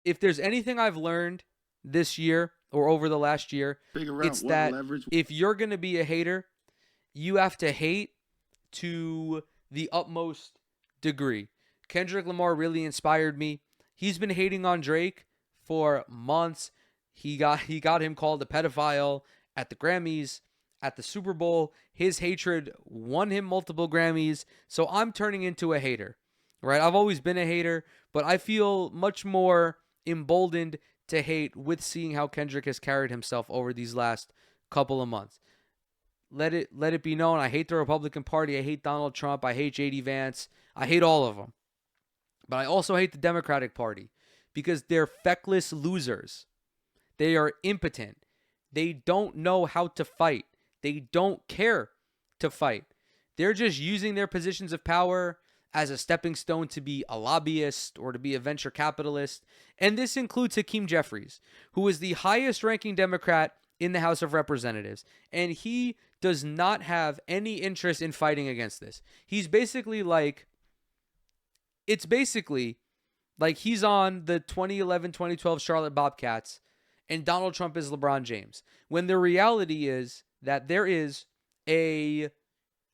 if there's anything I've learned this year or over the last year, Figure out it's what that leverage. if you're going to be a hater, you have to hate to the utmost degree. Kendrick Lamar really inspired me. He's been hating on Drake for months. He got him called a pedophile at the Grammys, at the Super Bowl. His hatred won him multiple Grammys. So I'm turning into a hater. Right? I've always been a hater, but I feel much more emboldened to hate with seeing how Kendrick has carried himself over these last couple of months. Let it be known, I hate the Republican Party. I hate Donald Trump. I hate JD Vance. I hate all of them. But I also hate the Democratic Party because they're feckless losers. They are impotent. They don't know how to fight. They don't care to fight. They're just using their positions of power as a stepping stone to be a lobbyist or to be a venture capitalist. And this includes Hakeem Jeffries, who is the highest ranking Democrat in the House of Representatives. And he does not have any interest in fighting against this. He's basically like, it's basically like he's on the 2011-2012 Charlotte Bobcats and Donald Trump is LeBron James. When the reality is that there is a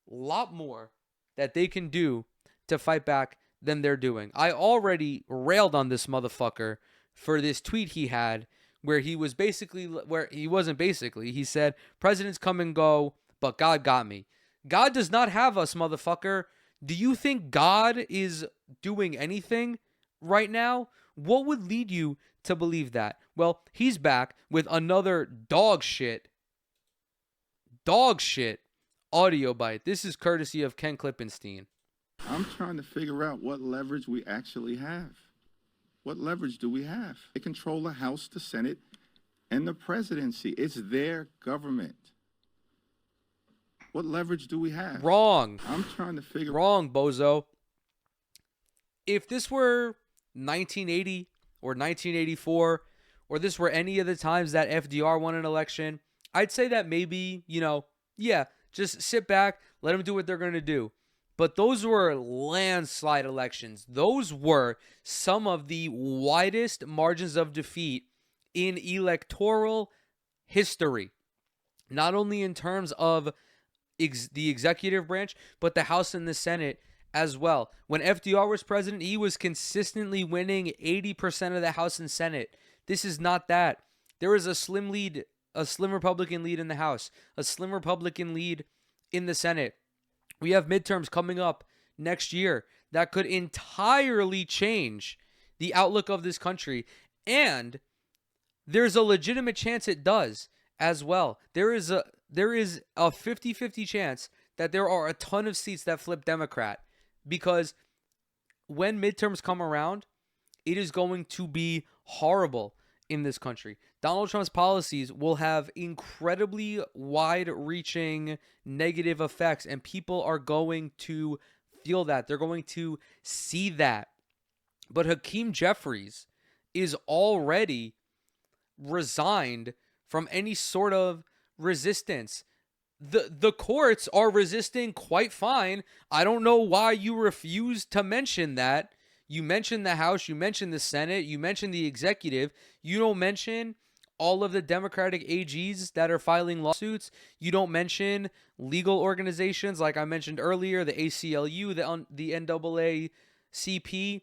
lot more that they can do to fight back than they're doing. I already railed on this motherfucker for this tweet he had where he was basically, where he wasn't basically, he said, presidents come and go, but God got me. God does not have us, motherfucker. Do you think God is doing anything right now? What would lead you to believe that? Well, he's back with another dog shit audio bite. This is courtesy of Ken Klippenstein. I'm trying to figure out what leverage we actually have. What leverage do we have? They control the House, the Senate, and the presidency. It's their government. What leverage do we have? Wrong. I'm trying to figure. Wrong, bozo. If this were 1980 or 1984, or this were any of the times that FDR won an election, I'd say that maybe, yeah, just sit back, let them do what they're going to do. But those were landslide elections. Those were some of the widest margins of defeat in electoral history, not only in terms of the executive branch, but the House and the Senate as well. When FDR was president, he was consistently winning 80% of the House and Senate. This is not that. There is a slim Republican lead in the House, a slim Republican lead in the Senate. We have midterms coming up next year that could entirely change the outlook of this country. And there's a legitimate chance it does as well. There is a 50-50 chance that there are a ton of seats that flip Democrat, because when midterms come around, it is going to be horrible in this country. Donald Trump's policies will have incredibly wide-reaching negative effects, and people are going to feel that. They're going to see that. But Hakeem Jeffries is already resigned from any sort of resistance. The courts are resisting quite fine. I don't know why you refuse to mention that. You mention the House, you mention the Senate, you mention the executive. You don't mention all of the Democratic AGs that are filing lawsuits. You don't mention legal organizations like I mentioned earlier, the ACLU, the NAACP.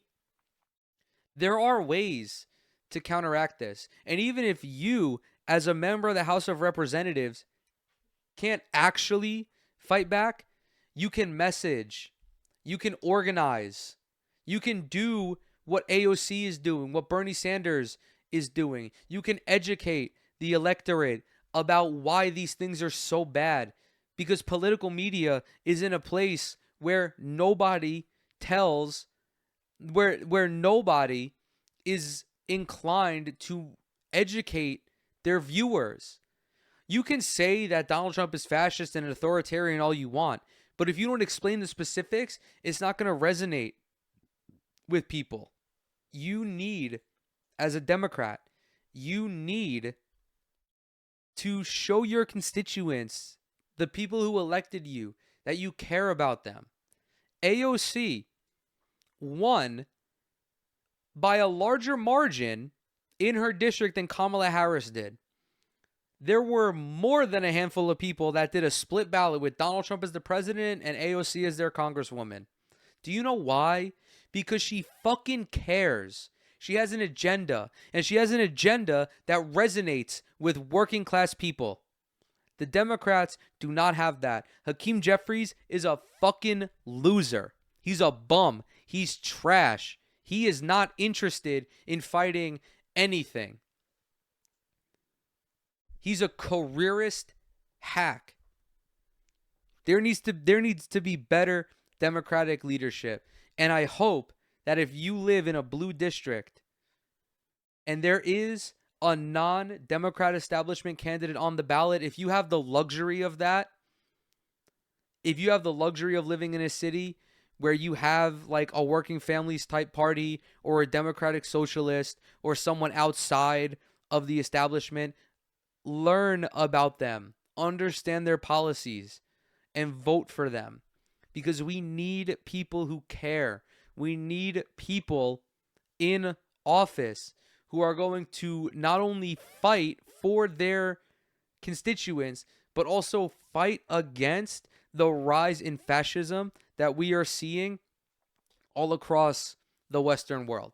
There are ways to counteract this. And even if you, as a member of the House of Representatives, can't actually fight back, you can message, you can organize, you can do what AOC is doing, what Bernie Sanders is doing. You can educate the electorate about why these things are so bad, because political media is in a place where nobody tells, where nobody is inclined to educate their viewers. You can say that Donald Trump is fascist and authoritarian all you want, but if you don't explain the specifics, it's not going to resonate with people. You need, as a Democrat, you need to show your constituents, the people who elected you, that you care about them. AOC won by a larger margin in her district than Kamala Harris did. There were more than a handful of people that did a split ballot with Donald Trump as the president and AOC as their congresswoman. Do you know why? Because she fucking cares. She has an agenda, and she has an agenda that resonates with working class people. The Democrats do not have that. Hakeem Jeffries is a fucking loser. He's a bum. He's trash. He is not interested in fighting anything. He's a careerist hack. There needs to be better Democratic leadership. And I hope that if you live in a blue district and there is a non-Democrat establishment candidate on the ballot, if you have the luxury of that, if you have the luxury of living in a city where you have like a working families type party or a democratic socialist or someone outside of the establishment, learn about them, understand their policies, and vote for them. Because we need people who care. We need people in office who are going to not only fight for their constituents, but also fight against the rise in fascism that we are seeing all across the Western world.